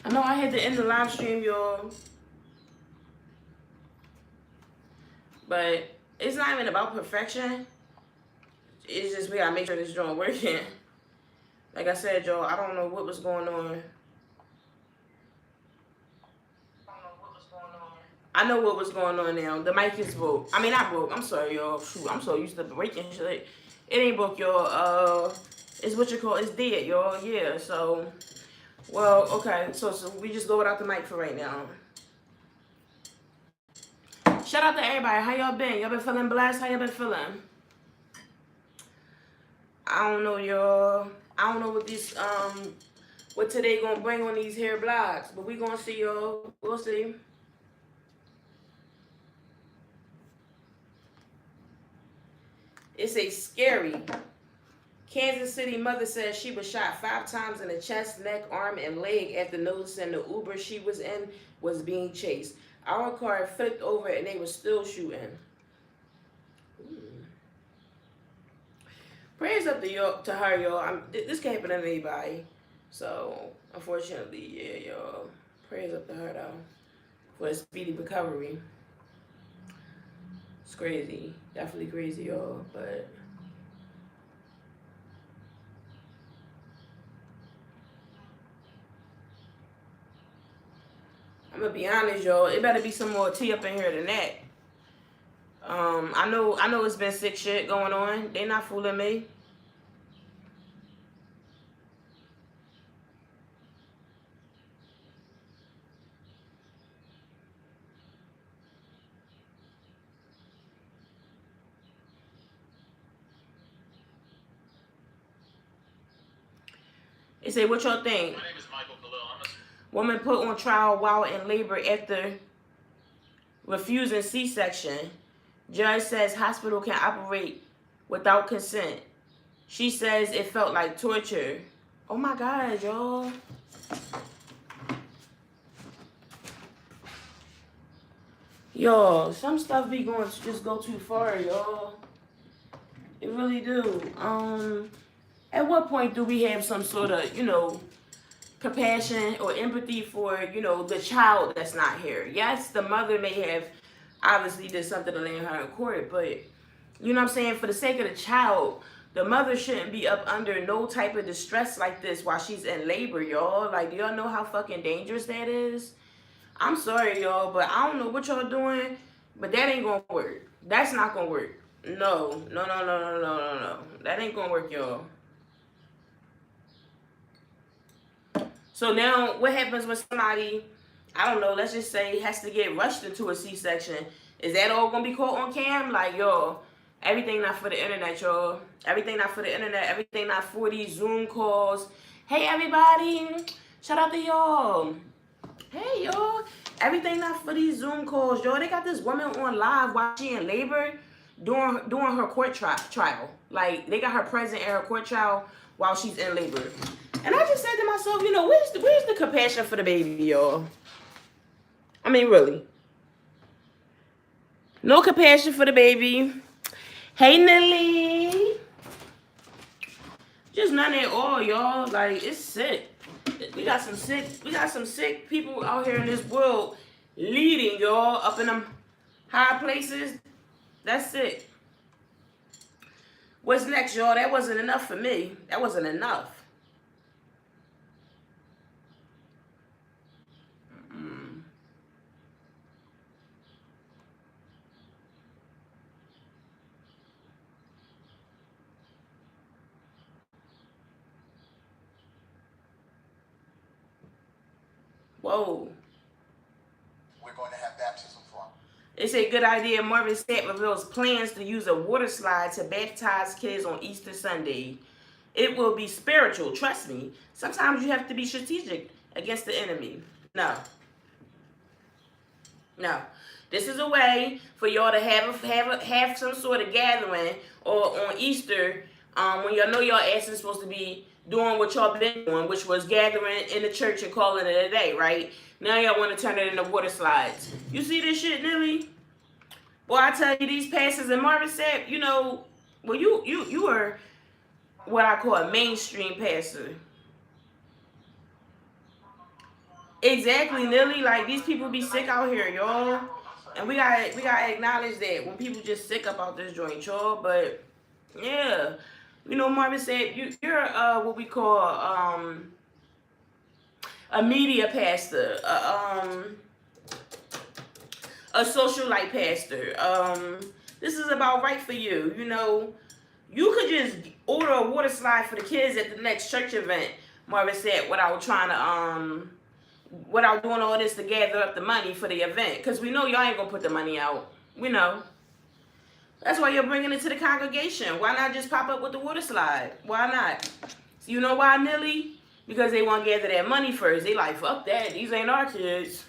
I know I had to end the live stream, y'all. But it's not even about perfection. It's just we gotta make sure this joint working. Like I said, y'all, I don't know what was going on. I know what was going on now. The mic is broke. I mean, not broke. I'm sorry, y'all. Shoot, I'm so used to breaking shit. It ain't broke, y'all. It's what you call, it's dead, y'all. Yeah, so, well, okay. So we just go without the mic for right now. Shout out to everybody. How y'all been? Y'all been feeling blessed? How y'all been feeling? I don't know, y'all. I don't know what this, what today gonna bring on these hair blogs, but we gonna see, y'all. We'll see. It's a scary. Kansas City mother says she was shot 5 times in the chest, neck, arm, and leg after noticing the Uber she was in was being chased. Our car flipped over and they were still shooting. Prayers up to her, y'all. This can't happen to anybody. So, unfortunately, yeah, y'all. Prayers up to her, though, for a speedy recovery. It's crazy. Definitely crazy, y'all. But I'm gonna be honest, y'all. It better be some more tea up in here than that. I know it's been sick shit going on. They not fooling me. They say, what y'all think? My name is Michael Khalil. Woman put on trial while in labor after refusing C-section. Judge says hospital can operate without consent. She says it felt like torture. Oh my God, y'all. Y'all, some stuff be going to just go too far, y'all. It really do. At what point do we have some sort of, compassion or empathy for, the child that's not here? Yes, the mother may have obviously did something to land her in court, but you know what I'm saying? For the sake of the child, the mother shouldn't be up under no type of distress like this while she's in labor, y'all. Like, do y'all know how fucking dangerous that is? I'm sorry, y'all, but I don't know what y'all doing, but that ain't gonna work. That's not gonna work. No. That ain't gonna work, y'all. So now, what happens when somebody, I don't know, let's just say, has to get rushed into a C-section? Is that all gonna be caught on cam? Like, y'all, everything not for the internet, y'all. Everything not for the internet. Everything not for these Zoom calls. Hey, everybody. Shout out to y'all. Hey, y'all. Everything not for these Zoom calls, y'all. They got this woman on live while she in labor doing her court trial. Like, they got her present in her court trial while she's in labor. And I just said to myself, where's the compassion for the baby, y'all? I mean, really. No compassion for the baby. Hey, Nelly. Just none at all, y'all. Like, it's sick. We got some sick people out here in this world leading, y'all, up in them high places. That's it. What's next, y'all? That wasn't enough for me. That wasn't enough. Whoa. We're going to have baptism for him. It's a good idea. Marvin Sapp reveals plans to use a water slide to baptize kids on Easter Sunday. It will be spiritual, trust me. Sometimes you have to be strategic against the enemy. No. This is a way for y'all to have some sort of gathering or on Easter when y'all know y'all ass is supposed to be doing what y'all been doing, which was gathering in the church and calling it a day, right? Now y'all want to turn it into water slides. You see this shit, Nilly? Boy, I tell you, these pastors and Marvin Sapp, well, you are what I call a mainstream pastor. Exactly, Nilly. Like these people be sick out here, y'all, and we gotta acknowledge that when people just sick about this joint, y'all. But yeah, Marvin said you're what we call a media pastor, a social light pastor. This is about right for you. You could just order a water slide for the kids at the next church event. Marvin said without trying to without doing all this to gather up the money for the event, because we know y'all ain't gonna put the money out. We know. That's why you're bringing it to the congregation. Why not just pop up with the water slide? Why not? You know why, Nilly? Because they want to gather that money first. They like, fuck that. These ain't our kids.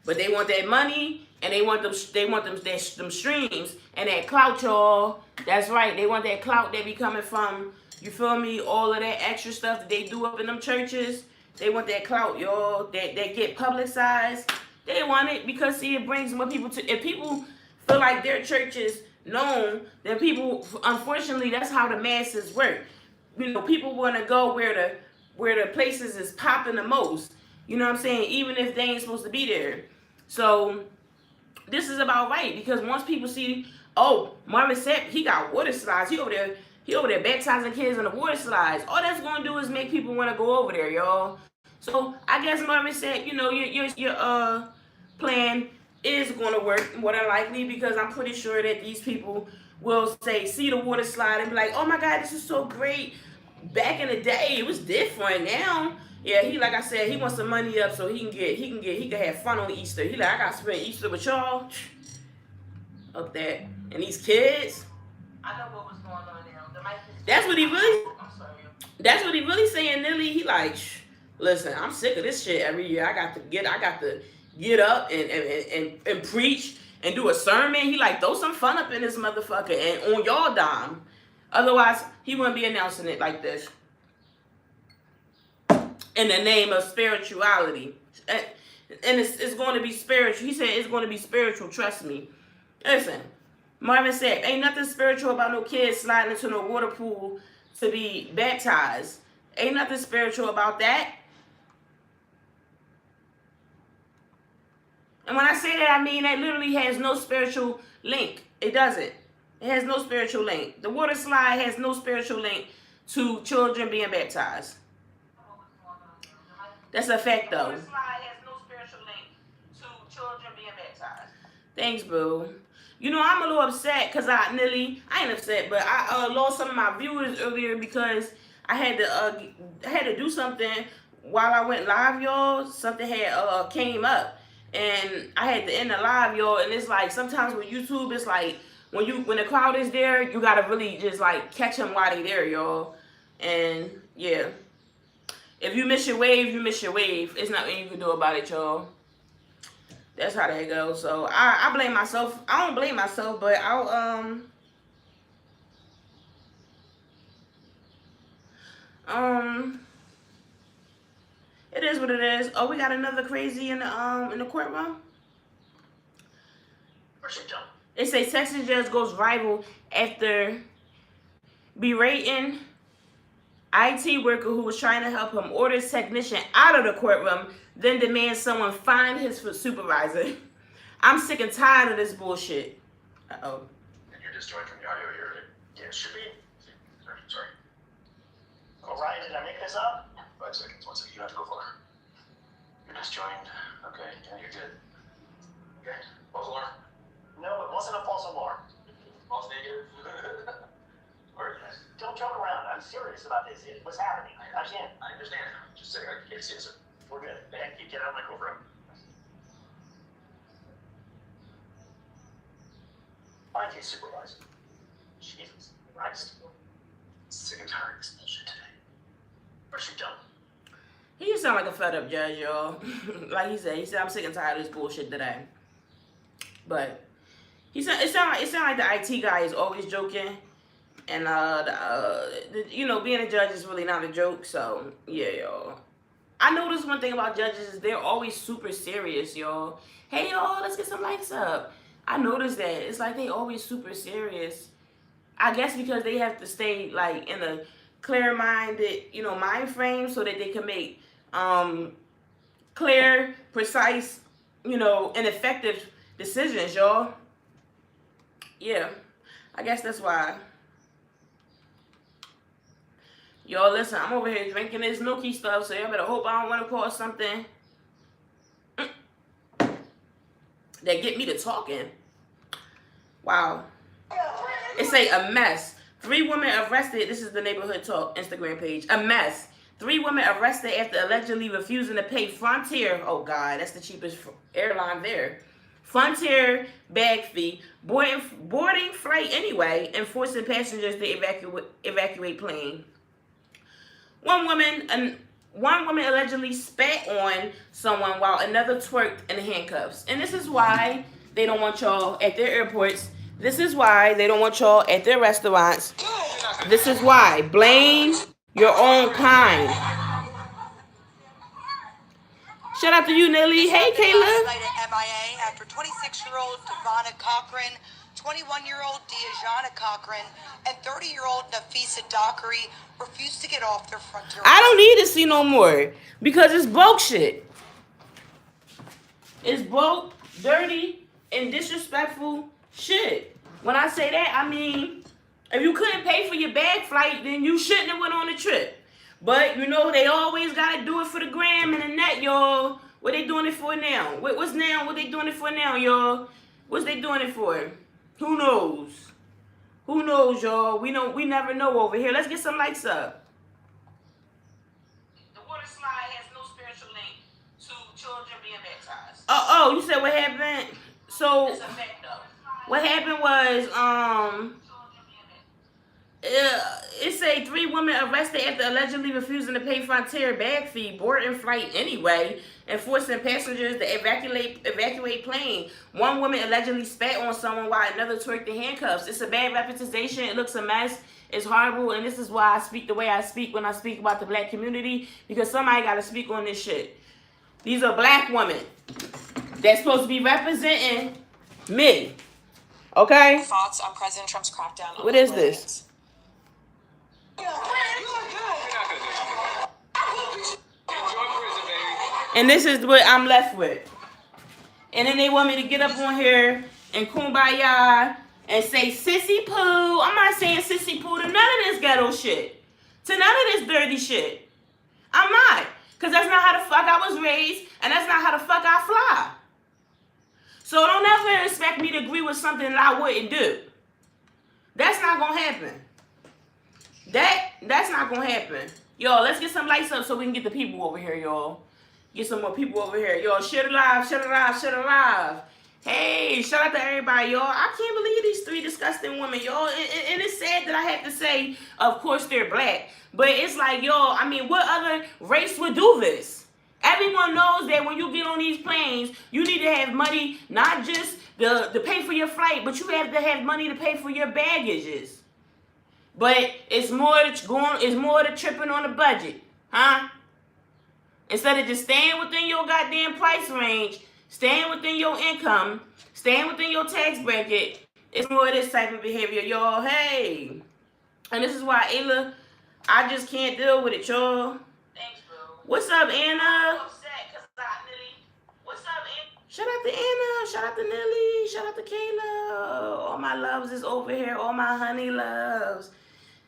But they want that money, and they want them streams and that clout, y'all. That's right. They want that clout that be coming from, you feel me, all of that extra stuff that they do up in them churches. They want that clout, y'all, that get publicized. They want it because, see, it brings more people to, if people feel like their church is known, then people, unfortunately, that's how the masses work. People want to go where the places is popping the most. You know what I'm saying? Even if they ain't supposed to be there. So this is about right, because once people see, oh, Marvin said he got water slides, he over there baptizing kids in the water slides. All that's gonna do is make people want to go over there, y'all. So I guess Marvin said, your plan is gonna work more than likely, because I'm pretty sure that these people will see the water slide and be like, oh my God, this is so great. Back in the day, it was different. Now, yeah, he, like I said, he wants some money up so he can have fun on Easter. He like, I gotta spend Easter with y'all up there and these kids. I know what was going on now. That's what he really. That's what he really saying, Nilly. He like, listen, I'm sick of this shit every year. I got to get up and preach and do a sermon. He like, throw some fun up in this motherfucker and on y'all dime. Otherwise, he wouldn't be announcing it like this. In the name of spirituality. And it's going to be spiritual. He said it's going to be spiritual, trust me. Listen, Marvin said, ain't nothing spiritual about no kids sliding into no water pool to be baptized. Ain't nothing spiritual about that. And when I say that, I mean that literally has no spiritual link. It doesn't. It has no spiritual link. The water slide has no spiritual link to children being baptized. That's a fact, though. The water slide has no spiritual link to children being baptized. Thanks, boo. I'm a little upset because I ain't upset, but I lost some of my viewers earlier because I had to do something while I went live, y'all. Something had came up, and I had to end the live, y'all. And it's like sometimes with YouTube, it's like when the crowd is there, you gotta really just like catch them while they there, y'all. And yeah, if you miss your wave, you miss your wave. It's nothing you can do about it, y'all. That's how that goes. So I blame myself. I don't blame myself, but I'll it is what it is. Oh, we got another crazy in the courtroom. It says Texas judge goes viral after berating IT worker who was trying to help him orders technician out of the courtroom, then demands someone find his supervisor. I'm sick and tired of this bullshit. Uh-oh. And you're disjointed from the audio here. Yeah, it should be. Sorry. Oh, Ryan, did I make this up? 5 seconds. 1 second. You don't have to go far. You're disjoined. Okay. Yeah, you're good. Okay. False alarm? No, it wasn't a false alarm. False negative? Don't joke around. I'm serious about this. What's happening? I can't. I understand. Just saying, I can't see it, sir. We're good. Thank you. Get out of my courtroom. IT supervisor. Jesus Christ. Sick and tired of this bullshit today. Where's she done? He just sound like a fed up judge, y'all. Like he said, I'm sick and tired of this bullshit today. But it sound like the IT guy is always joking. And being a judge is really not a joke. So yeah, y'all. I noticed one thing about judges is they're always super serious, y'all. Hey, y'all, let's get some lights up. I noticed that it's like they always super serious. I guess because they have to stay like in a clear-minded, mind frame so that they can make clear, precise, you know, and effective decisions, y'all. Yeah, I guess that's why. Y'all, listen, I'm over here drinking this milky stuff, so y'all better hope I don't want to cause something that get me to talking. Wow. It say a mess. 3 women arrested. This is the Neighborhood Talk Instagram page. A mess. 3 women arrested after allegedly refusing to pay Frontier. Oh God, that's the cheapest airline there. Frontier bag fee, boarding flight anyway, and forcing passengers to evacuate plane. One woman allegedly spat on someone while another twerked in handcuffs. And this is why they don't want y'all at their airports. This is why they don't want y'all at their restaurants. This is why. Blame your own kind. Shout out to you, Nelly. Hey, Kayla. MIA after 26-year-old Devonna Cochran, 21-year-old Diajana Cochran, and 30-year-old Nafisa Dockery refused to get off their Frontier. I don't need to see no more because it's broke shit. It's broke, dirty, and disrespectful shit. When I say that, I mean, if you couldn't pay for your bag flight, then you shouldn't have went on the trip. But, you know, they always got to do it for the gram and the net, y'all. What they doing it for now? What's now? What they doing it for now, y'all? What's they doing it for? Who knows? Who knows, y'all? We never know over here. Let's get some lights up. The water slide has no spiritual link to children being baptized. Oh, you said what happened? So, it's a fact, though. What happened was, it say 3 women arrested after allegedly refusing to pay Frontier bag fee, boarding flight anyway, and forcing passengers to evacuate plane. 1 woman allegedly spat on someone while another twerked in handcuffs. It's a bad representation. It looks a mess. It's horrible, and this is why I speak the way I speak when I speak about the black community, because somebody got to speak on this shit. These are black women that's supposed to be representing me. Okay? Thoughts on President Trump's crackdown on what is this? And this is what I'm left with. And then they want me to get up on here and kumbaya and say sissy poo. I'm not saying sissy poo to none of this ghetto shit. To none of this dirty shit. I'm not. Because that's not how the fuck I was raised. And that's not how the fuck I fly. So don't ever expect me to agree with something that I wouldn't do. That's not going to happen. That's not going to happen. Y'all, let's get some lights up so we can get the people over here, y'all. Get some more people over here. Y'all, share it live, share it live, share it live. Hey, shout out to everybody, y'all. I can't believe these 3 disgusting women, y'all. And it's sad that I have to say, of course, they're black. But it's like, y'all, I mean, what other race would do this? Everyone knows that when you get on these planes, you need to have money, not just to pay for your flight, but you have to have money to pay for your baggages. But it's more to tripping on the budget, huh? Instead of just staying within your goddamn price range, staying within your income, staying within your tax bracket, it's more of this type of behavior, y'all. Hey. And this is why, Ayla, I just can't deal with it, y'all. Thanks, bro. What's up, Anna? I'm upset because what's up, Anna? Shout out to Anna. Shout out to Nelly. Shout out to Kayla. All my loves is over here. All my honey loves.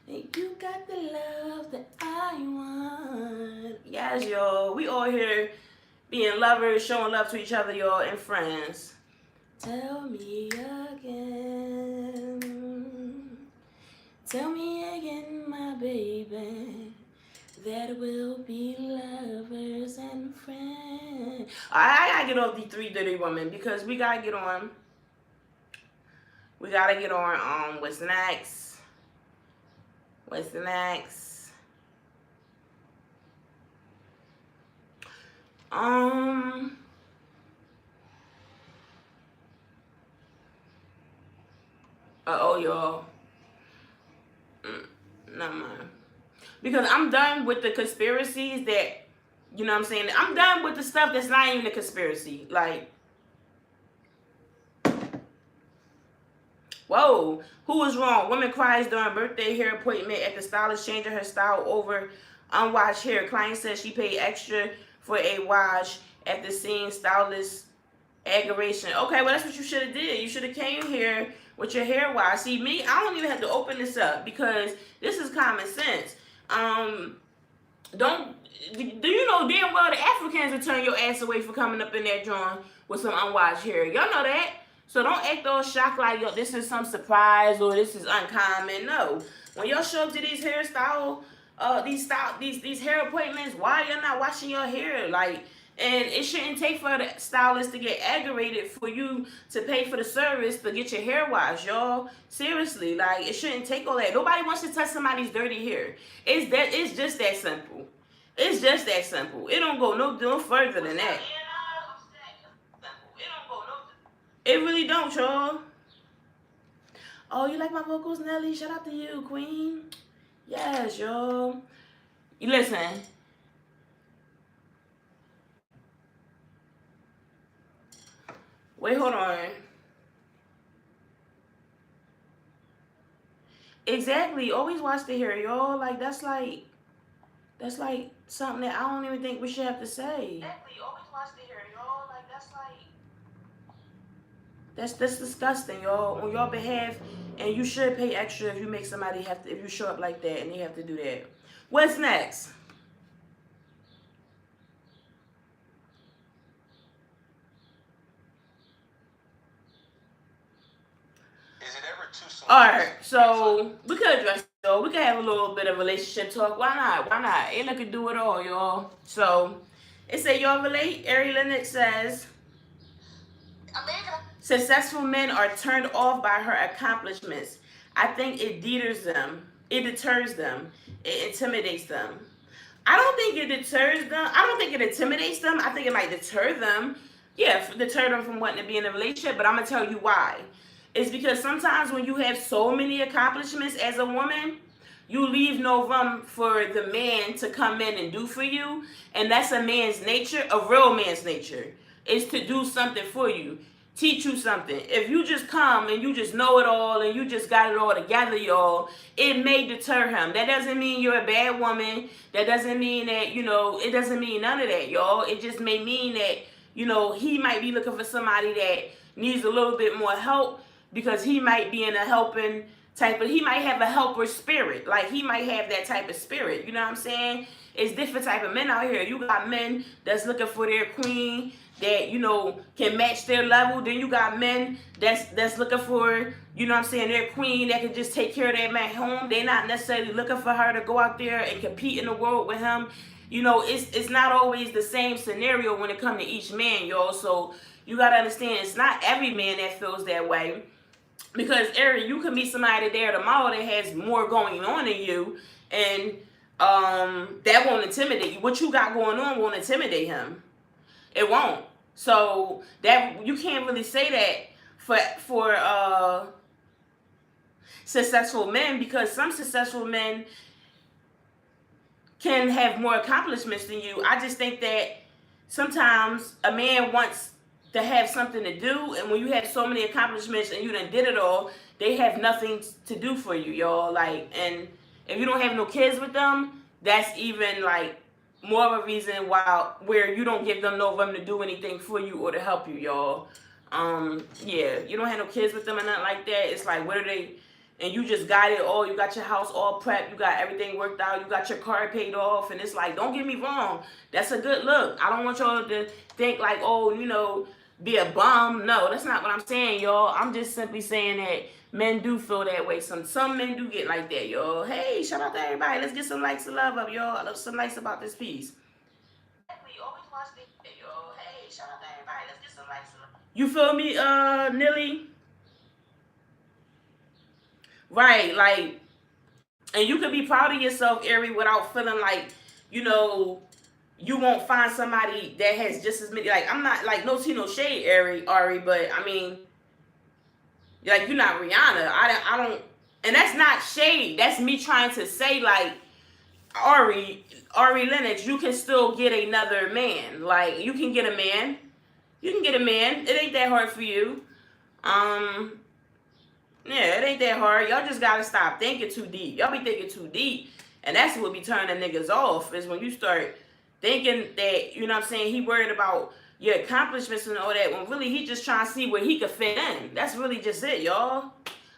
And you got the love that I want. Yes, y'all. We all here being lovers, showing love to each other, y'all, and friends. Tell me again. Tell me again, my baby, that we'll be lovers and friends. I gotta get off these 3 dirty women because we gotta get on. We gotta get on. What's next? What's next? Y'all. Never mind. Because I'm done with the conspiracies that, you know what I'm saying? I'm done with the stuff that's not even a conspiracy. Like, whoa. Who was wrong? Woman cries during birthday hair appointment at the stylist changing her style over unwashed hair. Client says she paid extra for a wash after seeing stylist aggravation. Okay, well, that's what you should have did. You should have came here with your hair washed. See, me, I don't even have to open this up because this is common sense. Don't do you know damn well the Africans will turn your ass away for coming up in that drawing with some unwashed hair? Y'all know that. So don't act all shocked like yo, this is some surprise or this is uncommon. No. When y'all show up to these hairstyle, these hair appointments, why y'all not washing your hair? Like, and it shouldn't take for the stylist to get aggravated for you to pay for the service to get your hair washed, y'all. Seriously, like it shouldn't take all that. Nobody wants to touch somebody's dirty hair. It's just that simple. It's just that simple. It don't go no further than that. It really don't, y'all. Oh, you like my vocals, Nelly? Shout out to you, Queen. Yes, y'all. You listen. Wait, hold on. Exactly. Always watch the hair, y'all. Like that's like something that I don't even think we should have to say. Exactly. Always watch the hair, y'all. Like that's disgusting, y'all. On your behalf, and you should pay extra if you make somebody have to if you show up like that and they have to do that. What's next? All right, so we could address it, though. We could have a little bit of relationship talk. Why not? Why not? Ayla could do it all, y'all. So it say y'all relate. Ari Lennox says successful men are turned off by her accomplishments. I think it deters them. It deters them. It intimidates them. I don't think it deters them. I don't think it intimidates them. I think it might deter them. Yeah, deter them from wanting to be in a relationship. But I'm gonna tell you why. It's because sometimes when you have so many accomplishments as a woman, you leave no room for the man to come in and do for you. And that's a man's nature, a real man's nature, is to do something for you, teach you something. If you just come and you just know it all and you just got it all together, y'all, it may deter him. That doesn't mean you're a bad woman. That doesn't mean that, it doesn't mean none of that, y'all. It just may mean that, he might be looking for somebody that needs a little bit more help, because he might be in a helping type of, he might have a helper spirit. Like, he might have that type of spirit. You know what I'm saying? It's different type of men out here. You got men that's looking for their queen that, can match their level. Then you got men that's looking for, their queen that can just take care of that man home. They're not necessarily looking for her to go out there and compete in the world with him. It's not always the same scenario when it comes to each man, y'all. So you got to understand, it's not every man that feels that way. Because, Ari, you can meet somebody there tomorrow that has more going on than you, and that won't intimidate you. What you got going on won't intimidate him. It won't. So that you can't really say that for successful men, because some successful men can have more accomplishments than you. I just think that sometimes a man wants to have something to do, and when you have so many accomplishments and you done did it all, they have nothing to do for you, y'all. Like, and if you don't have no kids with them, that's even like more of a reason where you don't give them no room to do anything for you or to help you, y'all. Yeah, you don't have no kids with them and nothing like that. It's like, what are they? And you just got it all. You got your house all prepped. You got everything worked out. You got your car paid off. And it's like, don't get me wrong, that's a good look. I don't want y'all to think like, oh, be a bum. No, that's not what I'm saying, y'all. I'm just simply saying that men do feel that way. Some men do get like that, y'all. Hey, shout out to everybody. Let's get some likes and love up, y'all. I love some likes about this piece. Always watch this video. Hey, shout out to everybody. Let's get some likes and love. You feel me, Nilly? Right, like, and you could be proud of yourself, Ari, without feeling like, you won't find somebody that has just as many. Like, I'm not like no shade, Ari, but I mean, like, you're not Rihanna. I don't, and that's not shade. That's me trying to say, like, Ari Lennox, you can still get another man. Like, you can get a man. You can get a man. It ain't that hard for you. Yeah, it ain't that hard. Y'all just gotta stop thinking too deep. Y'all be thinking too deep, and that's what be turning niggas off. Is when you start thinking that, you know what I'm saying, he worried about your accomplishments and all that, when really he just trying to see where he could fit in. That's really just it, y'all.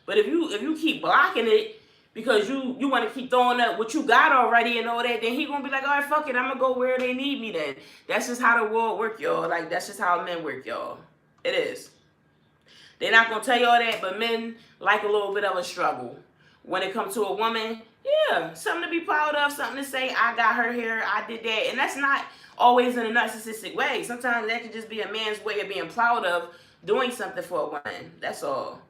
But if you keep blocking it because you want to keep throwing up what you got already and all that, then he gonna be like, all right, fuck it, I'm gonna go where they need me then. That's just how the world work, y'all. Like, that's just how men work, y'all. It is. They're not gonna tell you all that, but men like a little bit of a struggle. When it comes to a woman, yeah, something to be proud of, something to say, I got her here, I did that. And that's not always in a narcissistic way. Sometimes that could just be a man's way of being proud of doing something for a woman. That's all.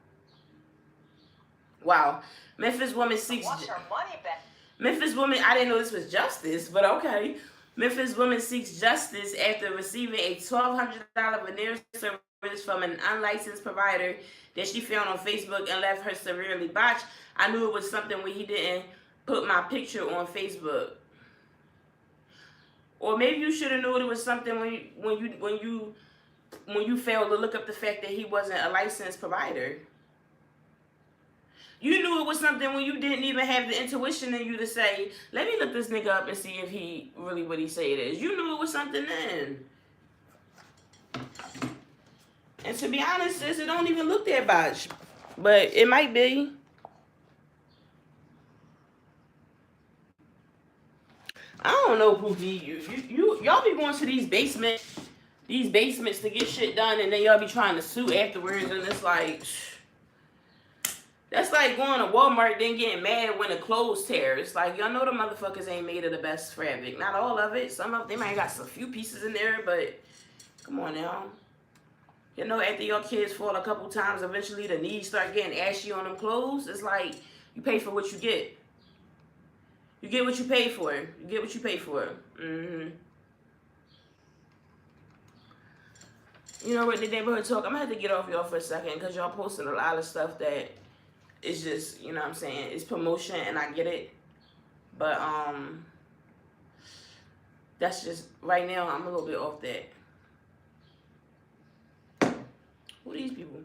Wow. Memphis woman seeks. Wants her money back. Memphis woman, I didn't know this was justice, but okay. Memphis woman seeks justice after receiving a $1,200 veneer service from an unlicensed provider that she found on Facebook and left her severely botched. I knew it was something when he didn't put my picture on Facebook. Or maybe you should have known it was something when you failed to look up the fact that he wasn't a licensed provider. You knew it was something when you didn't even have the intuition in you to say, let me look this nigga up and see if he really what he say it is. You knew it was something then. And to be honest, sis, it don't even look that bad. But it might be. I don't know, Pookie. Y'all be going to these basements to get shit done, and then y'all be trying to sue afterwards, and it's like, that's like going to Walmart then getting mad when the clothes tear. It's like, y'all know the motherfuckers ain't made of the best fabric. Not all of it. Some of them might got some few pieces in there, but come on now. You know, after your kids fall a couple times, eventually the knees start getting ashy on them clothes. It's like, you pay for what you get. You get what you pay for. You get what you pay for. Mm-hmm. You know what, the neighborhood talk, I'm going to have to get off y'all for a second because y'all posting a lot of stuff that is just, you know what I'm saying, it's promotion and I get it. But, that's just, right now, I'm a little bit off that. Who are these people?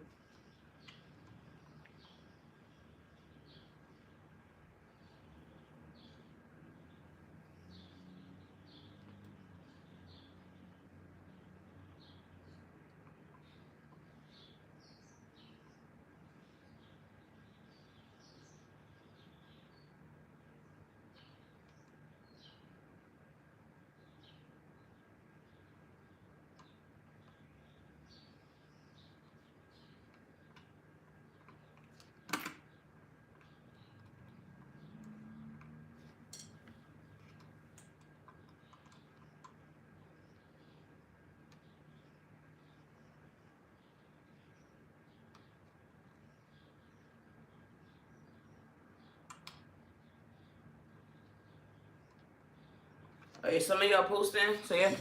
Okay, some of y'all posting, so yeah.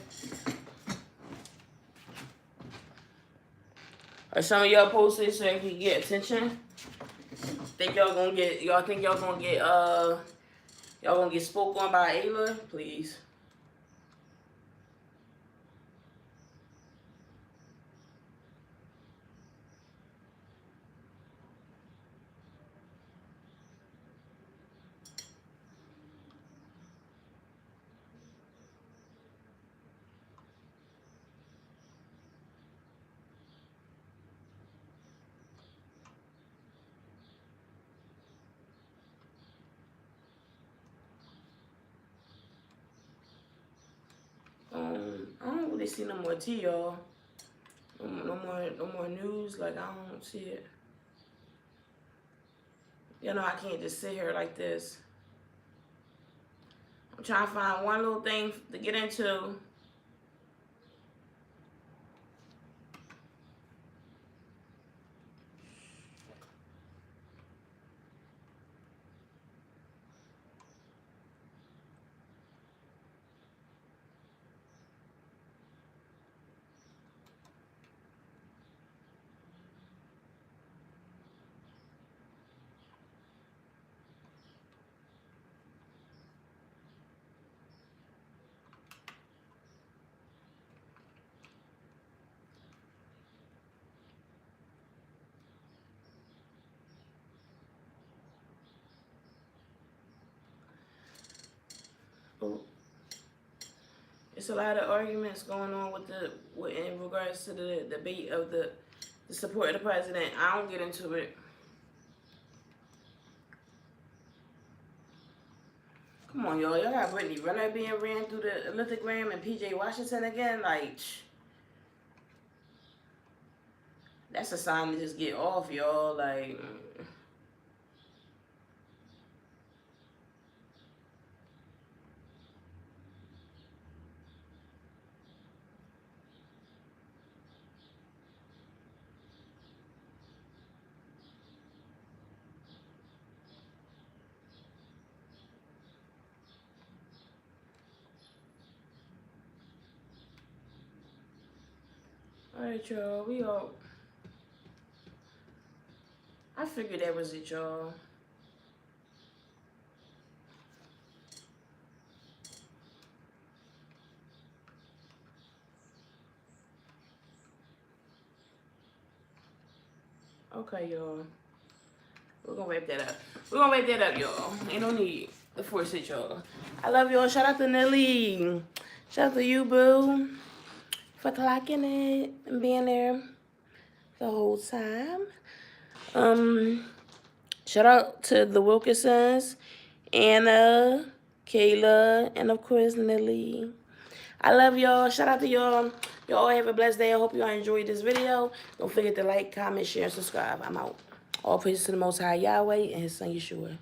Or some of y'all posting so you can get attention. Y'all think y'all gonna get spoke on by Ayla? Please. I don't really see no more tea, y'all. No more news. Like, I don't see it. You know, I can't just sit here like this. I'm trying to find one little thing to get into. It's a lot of arguments going on in regards to the debate of the support of the president. I don't get into it. Come on, y'all. Y'all got Brittany Renner being ran through the lithogram and PJ Washington again. Like, that's a sign to just get off, y'all. Like, all right, y'all. We all. I figured that was it, y'all. Okay, y'all. We're gonna wrap that up. We're gonna wrap that up, y'all. Ain't no need to force it, y'all. I love y'all. Shout out to Nelly. Shout out to you, boo, for clocking it and being there the whole time. Shout out to the Wilkinsons, Anna, Kayla, and of course Nelly. I love y'all. Shout out to y'all. Y'all have a blessed day. I hope y'all enjoyed this video. Don't forget to like, comment, share, and subscribe. I'm out. All praise to the Most High Yahweh and His Son Yeshua.